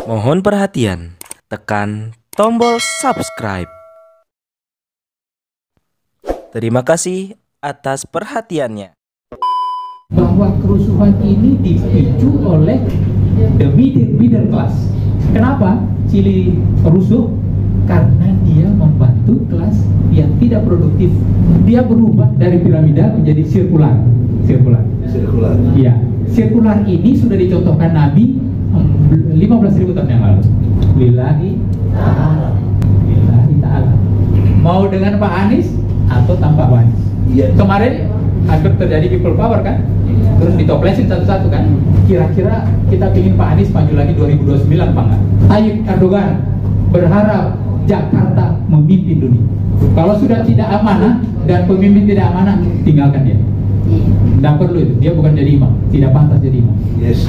Mohon perhatian, tekan tombol subscribe. Terima kasih atas perhatiannya. Bahwa kerusuhan ini dipicu oleh the middle class. Kenapa Chili rusuh? Karena dia membantu kelas yang tidak produktif. Dia berubah dari piramida menjadi sirkular. Iya, sirkular ini sudah dicontohkan Nabi 15.000 tahun yang lalu. Lillahi ta'ala. Mau dengan Pak Anies atau tanpa Pak Anies? Iya. Kemarin hampir terjadi people power kan? Terus ditoplesin satu-satu kan? Kira-kira kita ingin Pak Anies maju lagi 2029 Pak nggak? Tayyip Erdogan berharap Jakarta memimpin dunia. Kalau sudah tidak amanah dan pemimpin tidak amanah, tinggalkan dia. Tidak perlu itu, dia bukan jadi imam, tidak pantas jadi imam. Yes.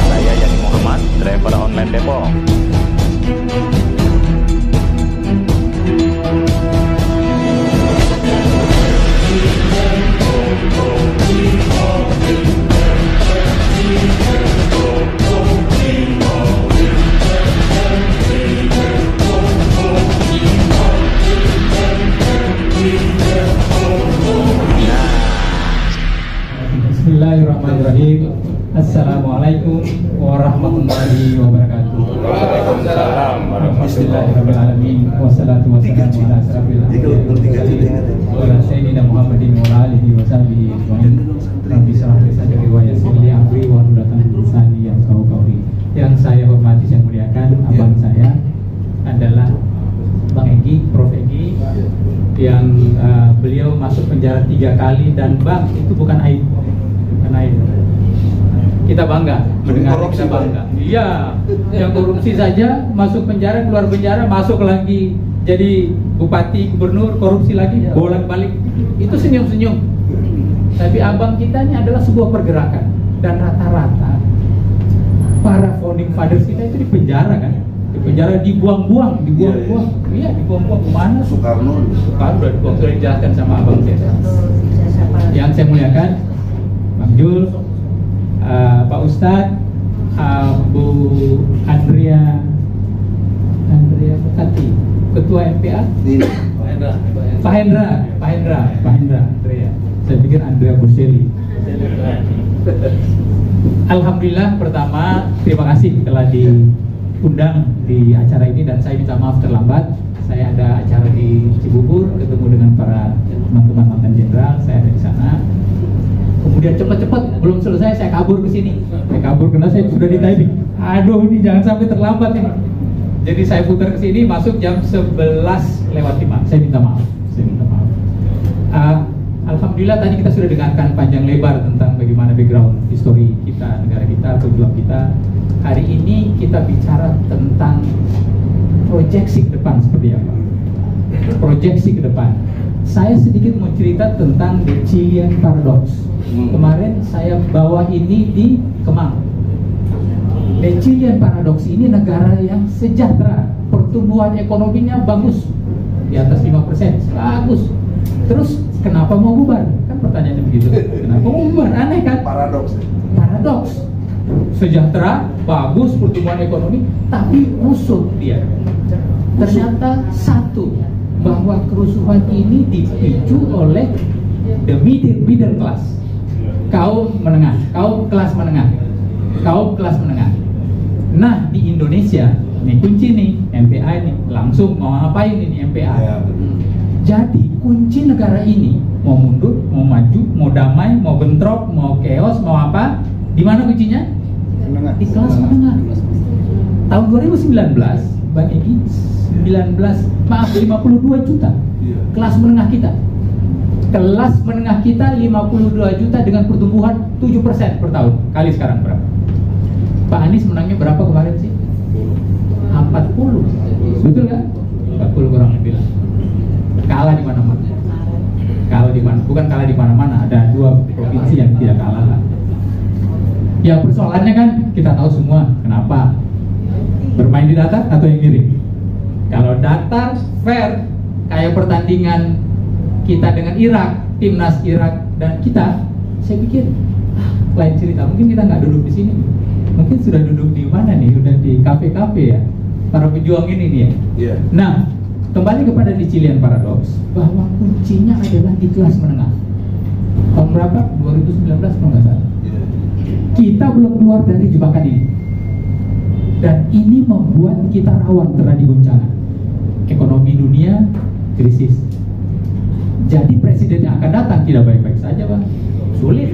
Saya Yani Muhammad, driver online Depok. Bismillahirrahmanirrahim. Assalamualaikum warahmatullahi wabarakatuh. Waalaikumsalam Bismillahirrahmanirrahim. Wassalatu wassalamu ala asrafil anbiya'i wa sayyidina Muhammadin wa alihi wa sahbihi ajma'in. Rabbi shrah li sadri wa yassir li amri wa hlul 'uqdatam min lisani yafqahu qawli. Yang saya hormati, saya muliakan, abang saya adalah Bang Egi, Prof Egi, yang beliau masuk penjara 3 kali, dan Bang, itu bukan aib, bukan aib. Kita bangga mendengar, kita bangga. Iya, yang korupsi saja masuk penjara, keluar penjara, masuk lagi jadi bupati, gubernur, korupsi lagi, bolak-balik. Itu senyum-senyum. Tapi abang kita ini adalah sebuah pergerakan, dan rata-rata para founding fathers kita itu di penjara kan? Di penjara dibuang-buang. Iya, dibuang-buang kemana? Soekarno udah dibuang, sudah dijelaskan sama abang saya. Yang saya muliakan, Bang Jul, Pak Ustadz, Bu Andrea Bekati, Ketua MPA, Pak Hendra Andrea. Saya pikir Andrea Boselli. Alhamdulillah, pertama terima kasih telah diundang di acara ini, dan saya minta maaf terlambat. Saya ada acara di Cibubur, ketemu dengan para teman-teman mantan jenderal, saya ada di sana. Kemudian cepat-cepat, belum selesai saya kabur ke sini. Saya kabur karena saya sudah di timing. Aduh, ini jangan sampai terlambat ini. Jadi saya putar ke sini, masuk jam 11:05. Saya minta maaf. Alhamdulillah tadi kita sudah dengarkan panjang lebar tentang bagaimana background histori kita, negara kita, pejuang kita. Hari ini kita bicara tentang proyeksi ke depan seperti apa. Proyeksi ke depan. Saya sedikit mau cerita tentang the Chilean Paradox. Kemarin saya bawa ini di Kemang. The Chilean Paradox ini negara yang sejahtera, pertumbuhan ekonominya bagus, di atas 5%, bagus. Terus kenapa mau bubar? Kan pertanyaannya begitu. Kenapa mau bubar? Aneh kan? Paradoks. Sejahtera, bagus pertumbuhan ekonomi, tapi rusuh dia. Ternyata satu, bahwa kerusuhan ini dipicu oleh the middle class, kaum menengah, kaum kelas menengah. Nah, di Indonesia, ini kunci nih, MPA ini langsung mau ngapain ini MPA? Jadi kunci negara ini mau mundur, mau maju, mau damai, mau bentrok, mau chaos, mau apa? Di mana kuncinya? Di kelas menengah. Tahun 2019, Bang Egi, 52 juta kelas menengah kita. Kelas menengah kita 52 juta dengan pertumbuhan 7% per tahun. Kali sekarang berapa? Pak Anies menangnya berapa kemarin sih? 40. Betul kan? 40 kurang lebih lah. Kalah di mana-mana. Bukan kalah di mana-mana, ada 2 provinsi yang tidak kalah lah. Ya persoalannya kan kita tahu semua kenapa. Bermain di datar atau yang miring? Kalau datar fair, kayak pertandingan kita dengan Irak, timnas Irak dan kita, saya pikir lain cerita. Mungkin kita nggak duduk di sini, mungkin sudah duduk di mana nih? Udah di kafe-kafe ya, para pejuang ini nih ya. Iya. Nah, kembali kepada di Chilean Paradox, bahwa kuncinya adalah di kelas menengah. Tahun berapa? 2019 kalau nggak salah. Iya. Kita belum keluar dari jebakan ini, dan ini membuat kita rawan terjadi goncangan. Ekonomi dunia krisis. Jadi presiden yang akan datang tidak baik-baik saja, Bang. Sulit.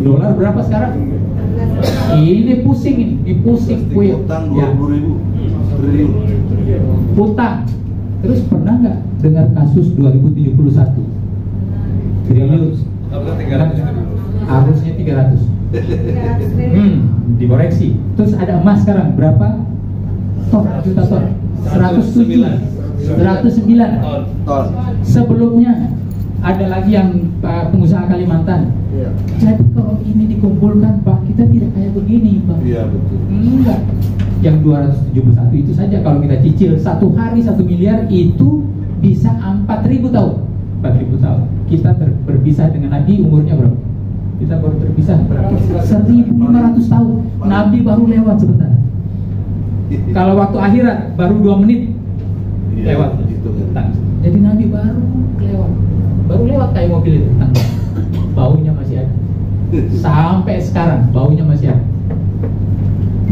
Dolar berapa sekarang? Ini pusing ini, dipusing kue. Utang Ya, 20.000 triliun. utang. Terus pernah nggak dengar kasus 2071 triliun? Harusnya 300. Dikoreksi. Terus ada emas sekarang berapa? Juta ton. 109 Ton. Sebelumnya ada lagi yang pengusaha Kalimantan. Iya. Jadi kalau ini dikumpulkan, Pak, kita tidak kayak begini, Pak. Iya, betul. Enggak. Yang 271 itu saja kalau kita cicil satu hari 1 miliar itu bisa 4.000 tahun. 4.000 tahun. Kita berpisah dengan Nabi umurnya berapa? Kita baru terpisah berapa? 1.500 tahun. Nabi baru lewat sebentar. Kalau waktu akhirat baru 2 menit Iya, lewat. gitu kan. Jadi Nabi baru lewat kayak mobil itu. Baunya masih ada. Sampai sekarang baunya masih ada.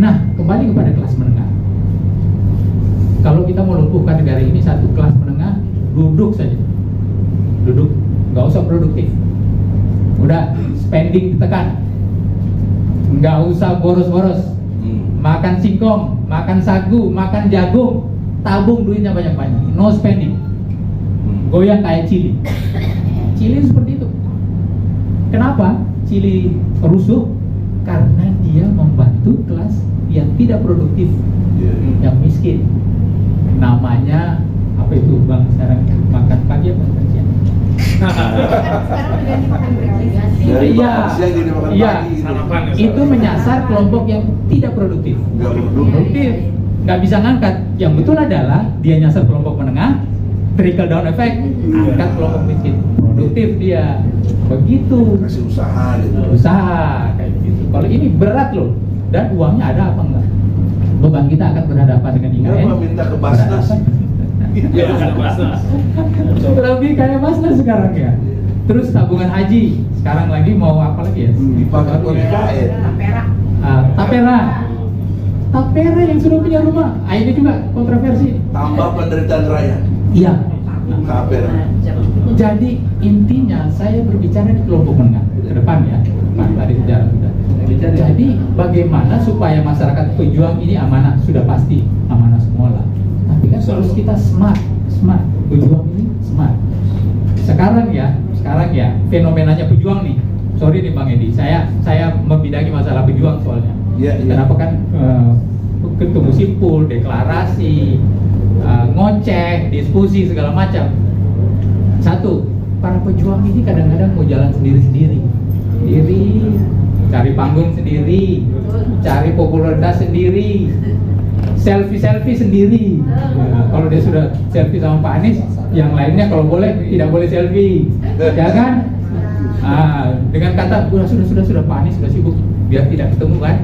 Nah, kembali kepada kelas menengah. Kalau kita mau lumpuhkan negara ini, satu, kelas menengah duduk saja. Duduk, nggak usah produktif. Udah, spending ditekan. Nggak usah boros-boros. Makan singkong, makan sagu, makan jagung, tabung duitnya banyak-banyak. No spending. Goyang kayak Chili. Chili seperti itu. Kenapa Chili rusuh? Karena dia membantu kelas yang tidak produktif, yang miskin. Namanya apa itu, Bang? Sekarang makan pagi apa makan siang? Dari Iya, makan siang jadi makan iya. pagi gitu. Itu menyasar kelompok yang tidak produktif. Nggak produktif. Nggak bisa ngangkat. Yang betul adalah dia nyasar kelompok menengah, trickle down effect, angkat kelompok miskin, produktif dia. Begitu. Kasih usaha gitu. Usaha kayak gitu. Kalau ini berat loh, dan uangnya ada apa enggak? Beban kita akan berhadapan dengan IKN. Kenapa minta ke Basnas? Iya, Basnas. Lebih kayak Basnas sekarang ya. Terus tabungan haji, sekarang lagi mau apa lagi ya? Dipakai buat IKN. Tapera yang sudah punya rumah. Ini juga kontroversi. Tambah penderitaan rakyat. Iya. KPR. Jadi intinya saya berbicara di kelompok menengah ke depan ya. Tadi sejarah sudah. Jadi bagaimana supaya masyarakat pejuang ini amanah, sudah pasti amanah semua lah. Tapi kan harus kita smart. Pejuang ini smart. Sekarang ya fenomenanya pejuang nih. Sorry nih Bang Edi, saya membidangi masalah pejuang soalnya. Iya. Kenapa kan ketemu simpul, deklarasi, ngoceh, diskusi segala macam. Satu, para pejuang ini kadang-kadang mau jalan sendiri, cari panggung sendiri, cari popularitas sendiri, selfie sendiri. Nah, kalau dia sudah selfie sama Pak Anies, yang lainnya kalau boleh tidak boleh selfie, ya kan? Dengan kata sudah Pak Anies sudah sibuk, biar tidak ketemu kan?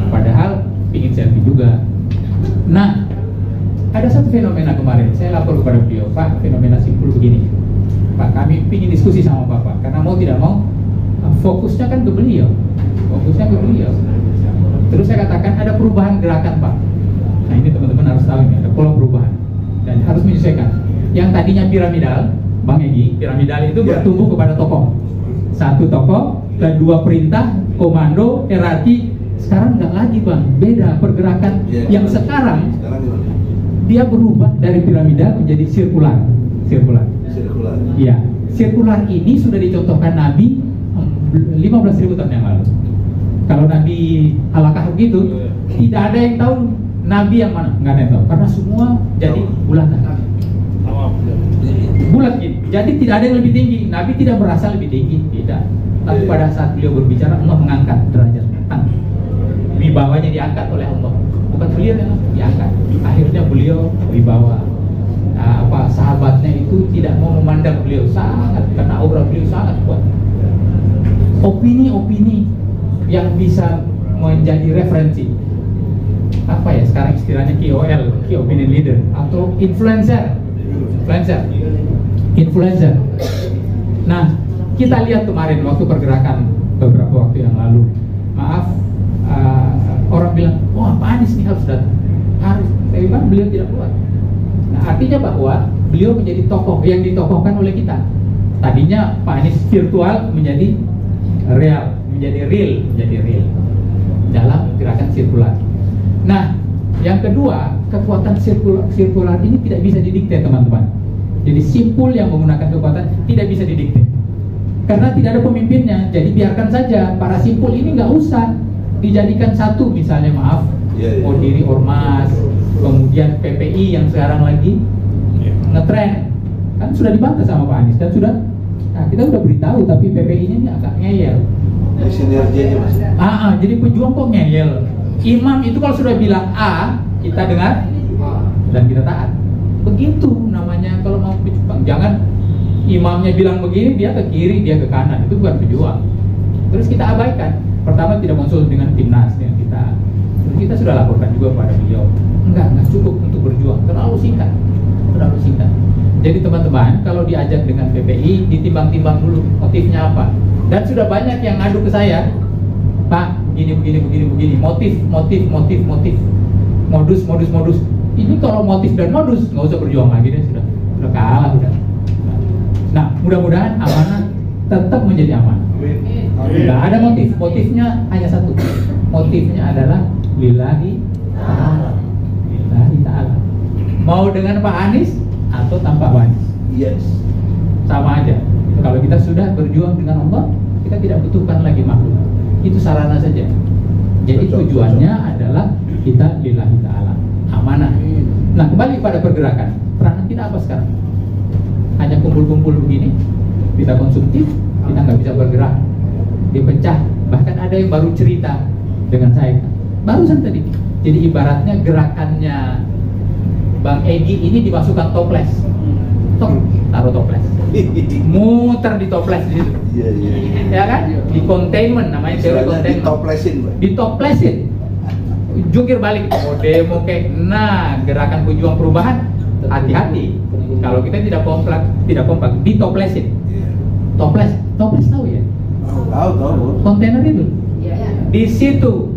Padahal ingin selfie juga. Nah, ada satu fenomena kemarin, saya lapor kepada beliau, Pak, fenomena simpul begini. Pak, kami ingin diskusi sama Bapak, karena mau tidak mau fokusnya kan ke beliau. Terus saya katakan ada perubahan gerakan, Pak. Nah, ini teman-teman harus tahu ini ada pola perubahan dan harus menyesuaikan. Yang tadinya piramidal, Bang Egi, piramidal itu bertumbuh kepada tokoh. Satu tokoh dan 2 perintah, komando, hierarki. Sekarang nggak lagi, Bang. Beda pergerakan. Yang sekarang dia berubah dari piramidal menjadi sirkular. Iya, sirkular ini sudah dicontohkan Nabi 15.000 tahun yang lalu. Kalau Nabi halakah begitu, tidak ada yang tahu Nabi yang mana, nggak ada yang tahu, karena semua jadi bulatan. Bulat gitu. Jadi tidak ada yang lebih tinggi. Nabi tidak merasa lebih tinggi, tidak. Tapi pada saat beliau berbicara, Allah mengangkat derajatnya, wibawanya diangkat oleh Allah. Bukan beliau yang diangkat. Akhirnya beliau wibawa. sahabatnya itu tidak mau memandang beliau, sangat, karena aura beliau sangat kuat. Opini-opini yang bisa menjadi referensi, apa ya sekarang istilahnya KOL, Key Opinion Leader, atau influencer. Nah, kita lihat kemarin waktu pergerakan beberapa waktu yang lalu, maaf, orang bilang, wah Pak Anies nih harus datang, harus, tapi kan beliau tidak kuat. Nah, artinya bahwa beliau menjadi tokoh yang ditokohkan oleh kita. Tadinya Pak Anies virtual menjadi real dalam gerakan sirkular. Nah, yang kedua, kekuatan sirkular ini tidak bisa didikte, teman-teman. Jadi simpul yang menggunakan kekuatan tidak bisa didikte, karena tidak ada pemimpinnya. Jadi biarkan saja para simpul ini, nggak usah dijadikan satu, misalnya maaf, mau diri ormas, kemudian PPI yang sekarang lagi ngetren, kan sudah dibantah sama Pak Anies dan sudah, nah kita udah beritahu, tapi PPI-nya ini agak ngeyel. Sinergi aja mas. Jadi pejuang kok ngeyel. Imam itu kalau sudah bilang A, kita dengar dan kita taat. Begitu namanya kalau mau pejuang. Jangan imamnya bilang begini, dia ke kiri, dia ke kanan. Itu bukan pejuang. Terus kita abaikan. Pertama tidak konsul dengan timnas, dengan kita. Terus kita sudah laporkan juga kepada beliau. Enggak cukup untuk berjuang. Terlalu singkat. Jadi teman-teman, kalau diajak dengan PPI, ditimbang-timbang dulu motifnya apa. Dan sudah banyak yang ngadu ke saya, Pak, begini, motif, modus. Ini kalau motif dan modus nggak usah berjuang lagi deh, sudah kalah udah. Nah, mudah-mudahan amanah tetap menjadi amanah. Nggak ada motifnya hanya satu. Motifnya adalah lillahi ta'ala. Mau dengan Pak Anies atau tanpa Pak Anies, Yes. sama aja. Kalau kita sudah berjuang dengan Allah, kita tidak butuhkan lagi makhluk. Itu sarana saja. Jadi tujuannya adalah kita lillahi ta'ala, amanah. Nah, kembali pada pergerakan. Peranan kita apa sekarang? Hanya kumpul-kumpul begini, kita konsumtif, kita nggak bisa bergerak, dipecah. Bahkan ada yang baru cerita dengan saya barusan tadi. Jadi ibaratnya gerakannya Bang Egi ini dimasukkan toples, taruh toples, muter di toples di situ. Iya. Ya kan? Di containment, namanya teori containment. Ditoplesin. Jungkir balik, mau demo kayak. Nah, gerakan pejuang perubahan, hati-hati. Kalau kita tidak kompak, ditoplesin. Toples tahu ya? Tahu. Kontainer itu. Di situ.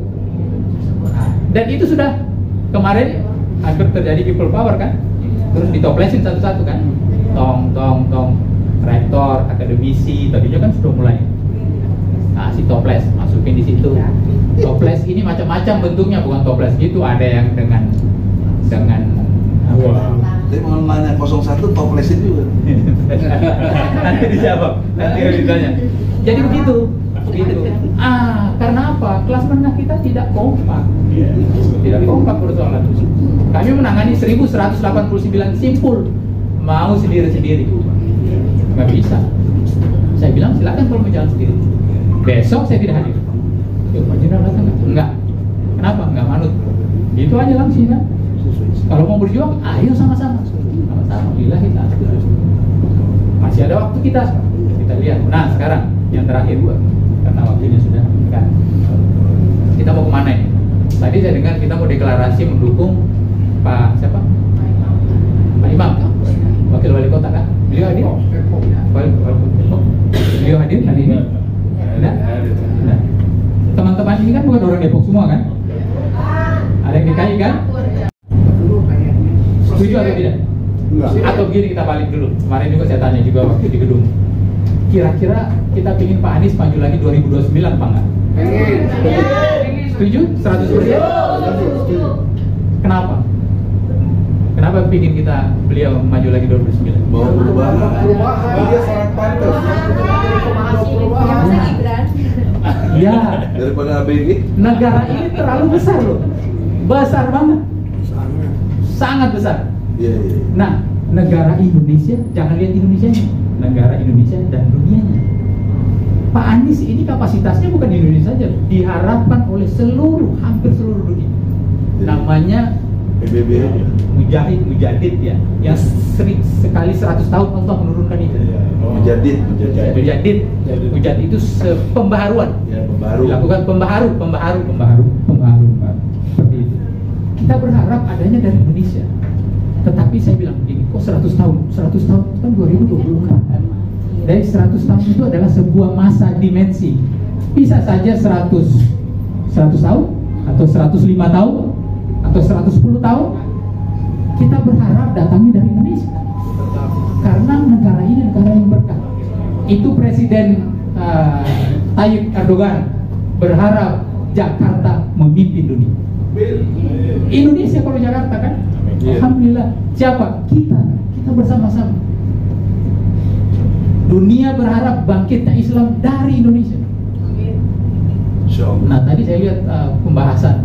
Dan itu sudah kemarin hampir terjadi people power kan? Terus ditoplesin satu-satu kan? Tong. Rektor, akademisi, tadinya kan sudah mulai. Nah, si toples masukin di situ. Toples ini macam-macam bentuknya, bukan toples gitu. Ada yang dengan Tapi mau nanya 01 toplesin juga. nanti dijawab, nanti ditanya. Jadi begitu. Karena apa? Kelas menengah kita tidak kompak. Tidak kompak persoalan. Kami menangani 1189 simpul, mau sendiri-sendiri. Nggak bisa. Saya bilang silakan kalau mau jalan sendiri. Besok saya tidak hadir. Yuk, Pak Jenderal datang nggak? Enggak. Kenapa? Nggak manut. Gitu aja langsung kan. Kalau mau berjuang, ayo sama-sama. Lillahi ta'ala. Masih ada waktu kita lihat. Nah, sekarang yang terakhir karena waktunya sudah dekat. Kita mau kemana ini? Tadi saya dengar kita mau deklarasi mendukung Pak siapa? Pak Imam, Wakil Wali Kota kan? Beliau hadir? Beliau hadir hari ini? Tidak? Teman-teman ini kan bukan orang Depok semua kan? Ada yang DKI kan? Setuju atau tidak? Enggak. Atau begini, kita balik dulu. Kemarin juga saya tanya juga waktu di gedung. Kira-kira kita ingin Pak Anies maju lagi 2029 apa enggak? Setuju? 100%? Kenapa? Kenapa ingin kita beliau maju lagi 2029? Mau perubahan. Dia sangat pantas. Ya, Daripada ABG. negara ini terlalu besar loh. Besar banget. Sangat besar. Iya. Nah, negara Indonesia, jangan lihat Indonesianya, negara Indonesia dan dunianya. Pak Anies ini kapasitasnya bukan di Indonesia saja, diharapkan oleh hampir seluruh dunia. Namanya PBB aja. Mujahid ya, yang sekali 100 tahun Allah menurunkan itu. Mujadid. Mujahid itu pembaharuan. Ya, pembaharu. Dilakukan pembaharu. Seperti itu. Kita berharap adanya dari Indonesia. Tetapi saya bilang begini, kok 100 tahun? 100 tahun itu kan 2020 kan. Dari 100 tahun itu adalah sebuah masa dimensi. Bisa saja 100 tahun atau 105 tahun atau 110 tahun. Kita berharap datangnya dari Indonesia. Karena negara ini negara yang berkah. Itu Presiden Tayyip Erdogan berharap Jakarta memimpin dunia. Indonesia kalau Jakarta kan, alhamdulillah. Siapa? Kita bersama-sama. Dunia berharap bangkitnya Islam dari Indonesia. Nah tadi saya lihat pembahasan,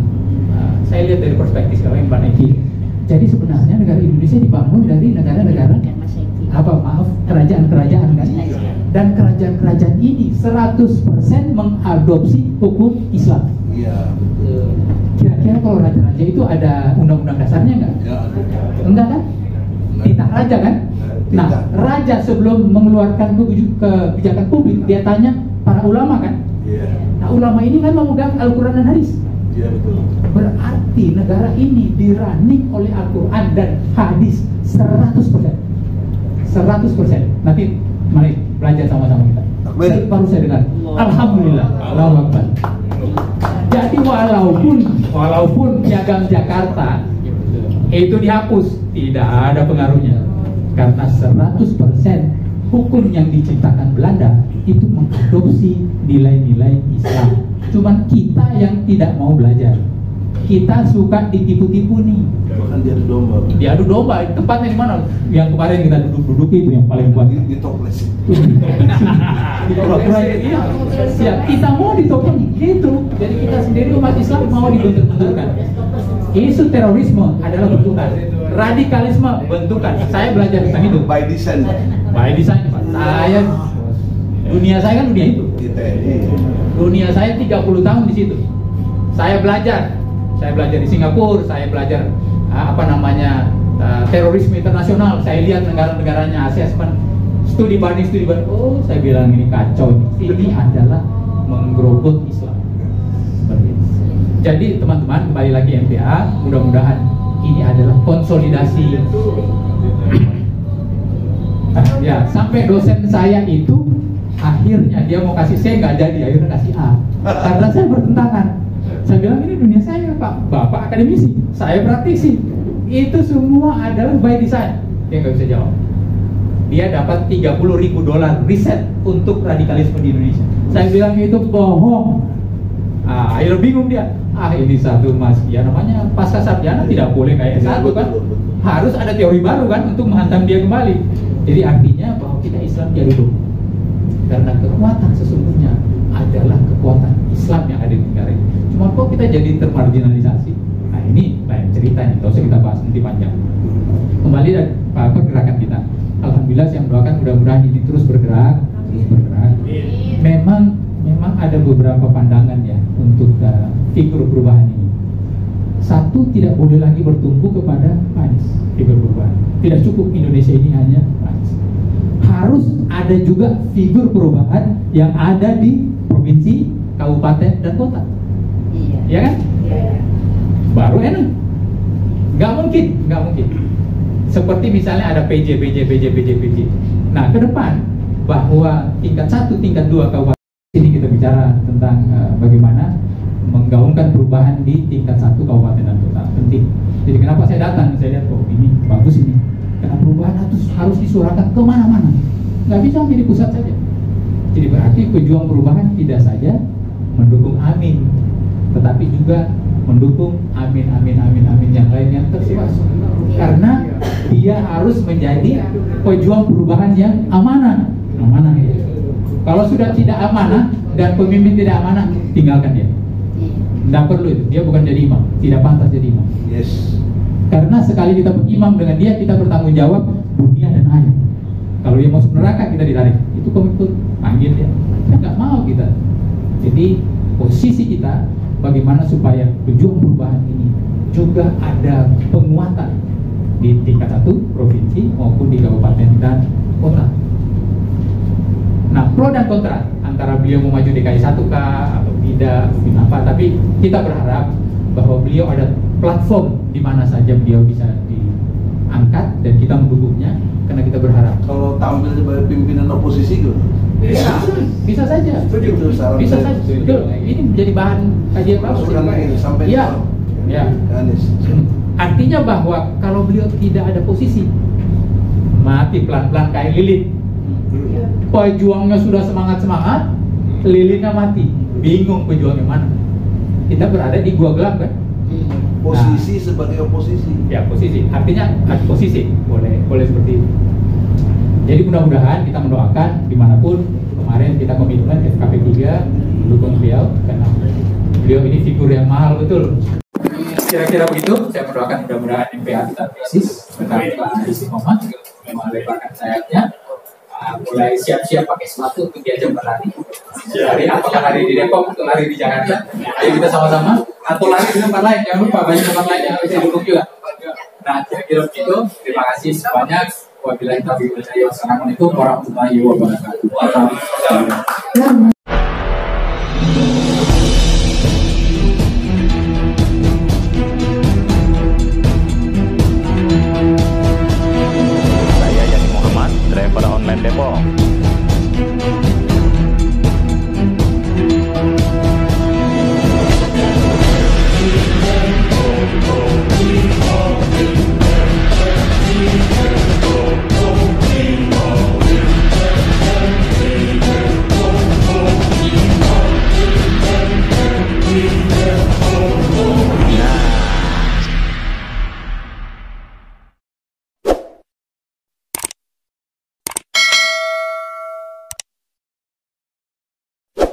saya lihat dari perspektif sekarang Mbak Neki. Jadi sebenarnya negara Indonesia dibangun dari negara-negara kerajaan-kerajaan kan, dan kerajaan-kerajaan ini 100% mengadopsi hukum Islam. Iya, betul. Kira-kira kalau raja-raja itu ada undang-undang dasarnya nggak? Ya, ada. Enggak kan? Titah raja kan? Nah, raja sebelum mengeluarkan kebijakan publik, dia tanya para ulama kan? Iya. Nah, ulama ini kan memegang Al-Quran dan Hadis. Iya, betul. Berarti negara ini dirunning oleh Al-Quran dan Hadis 100%. 100%. Nanti mari belajar sama-sama kita. Takbir. Baru saya dengar. Alhamdulillah. Allahu Akbar. Jadi walaupun piagam Jakarta itu dihapus, tidak ada pengaruhnya. Karena 100% hukum yang diciptakan Belanda itu mengadopsi nilai-nilai Islam. Cuman kita yang tidak mau belajar. Kita suka ditipu-tipu nih. Bahkan diadu domba. Diadu domba, tempatnya di mana? Yang kemarin kita duduk-duduk itu yang paling kuat. Di toples. Iya, siap. Kita mau ditopeng gitu. Jadi kita sendiri umat Islam mau dibentuk-bentukkan. Isu terorisme adalah bentukan. Radikalisme bentukan. Saya belajar tentang itu. By design. By design, Pak. Dunia saya kan dunia itu. Di TNI. Dunia saya 30 tahun di situ. Saya belajar di Singapura, saya belajar terorisme internasional. Saya lihat negara-negaranya, asesmen, studi banding. Oh, saya bilang ini kacau. Ini adalah menggerogot Islam. Seperti itu. Jadi teman-teman, kembali lagi MPA, mudah-mudahan ini adalah konsolidasi. Ya, sampai dosen saya itu akhirnya dia mau kasih C, nggak jadi, akhirnya kasih A. Karena saya bertentangan. Saya bilang ini dunia saya, Pak. Bapak akademisi, saya praktisi. Itu semua adalah by design. Dia nggak bisa jawab. Dia dapat $30.000 riset untuk radikalisme di Indonesia. Saya bilang itu bohong. Akhirnya bingung dia. Ini satu mas, ya namanya pasca sarjana tidak boleh kayak S1 kan. Harus ada teori baru kan untuk menghantam dia kembali. Jadi artinya bahwa kita Islam jadi dulu. Karena kekuatan sesungguhnya adalah kekuatan Islam yang ada di negara ini. Cuma kok kita jadi termarginalisasi. Nah ini lain cerita nih, tidak usah kita bahas nanti panjang. Kembali dari pergerakan kita. Alhamdulillah saya mendoakan mudah-mudahan ini terus bergerak. Memang ada beberapa pandangan ya untuk figur perubahan ini. Satu, tidak boleh lagi bertumpu kepada Anies, figur perubahan. Tidak cukup Indonesia ini hanya Anies. Harus ada juga figur perubahan yang ada di provinsi, kabupaten, dan kota. Iya. Ya kan? Iya. Baru enak. Nggak mungkin. Seperti misalnya ada PJ. Nah, ke depan bahwa tingkat 1, tingkat 2 kabupaten ini kita bicara tentang bagaimana menggaungkan perubahan di tingkat 1 kabupaten dan kota. Penting. Jadi kenapa saya datang? Saya lihat, oh ini bagus ini. Karena perubahan harus disuarakan kemana-mana. Nggak bisa menjadi pusat saja. Jadi berarti pejuang perubahan tidak saja mendukung Amin, tetapi juga mendukung Amin yang lain yang tersirat. Karena dia harus menjadi pejuang perubahan yang amanah. Kalau sudah tidak amanah dan pemimpin tidak amanah, tinggalkan dia. Tidak perlu itu. Dia bukan jadi imam, tidak pantas jadi imam. Yes. Karena sekali kita berimam dengan dia, kita bertanggung jawab dunia dan air. Kalau dia masuk neraka, kita ditarik. Itu komitmen, panggil dia. Kita nggak mau kita. Jadi posisi kita bagaimana supaya pejuang perubahan ini juga ada penguatan di tingkat 1 provinsi maupun di kabupaten dan kota. Nah, pro dan kontra antara beliau mau maju DKI 1 kah atau tidak, mungkin apa, tapi kita berharap bahwa beliau ada platform di mana saja beliau bisa diangkat dan kita mendukungnya karena kita berharap Kalau tampil sebagai pimpinan oposisi gitu. bisa saja. Itu saran Bisa saya. saja. Betul. Ini menjadi bahan kajian bagus. Masukan ini sampai Ya. Ya. Anies. Artinya bahwa kalau beliau tidak ada posisi, mati pelan-pelan kayak lilit. Pejuangnya sudah semangat-semangat, lilitnya mati. Bingung pejuangnya mana. Kita berada di gua gelap kan? Posisi sebagai oposisi. Ya, posisi. Artinya ada posisi. Boleh seperti itu. Jadi mudah-mudahan kita mendoakan dimanapun. Kemarin kita komitmen FKP 3 mendukung beliau karena beliau ini figur yang mahal betul. Kira-kira begitu, saya mendoakan mudah-mudahan MPA kita tesis tentang istiqomah melebarkan sayapnya, mulai siap-siap pakai sepatu untuk diajak berlari. Hari apakah lari di Depok atau lari di Jakarta? Ayo kita sama-sama atau lari di tempat lain, jangan lupa banyak tempat lain yang bisa duduk juga. Nah, kira-kira begitu. Terima kasih sebanyak. Wabillahi taufiq wal hidayah. Wassalamualaikum warahmatullahi wabarakatuh. Saya Yani Muhammad, driver online Depok.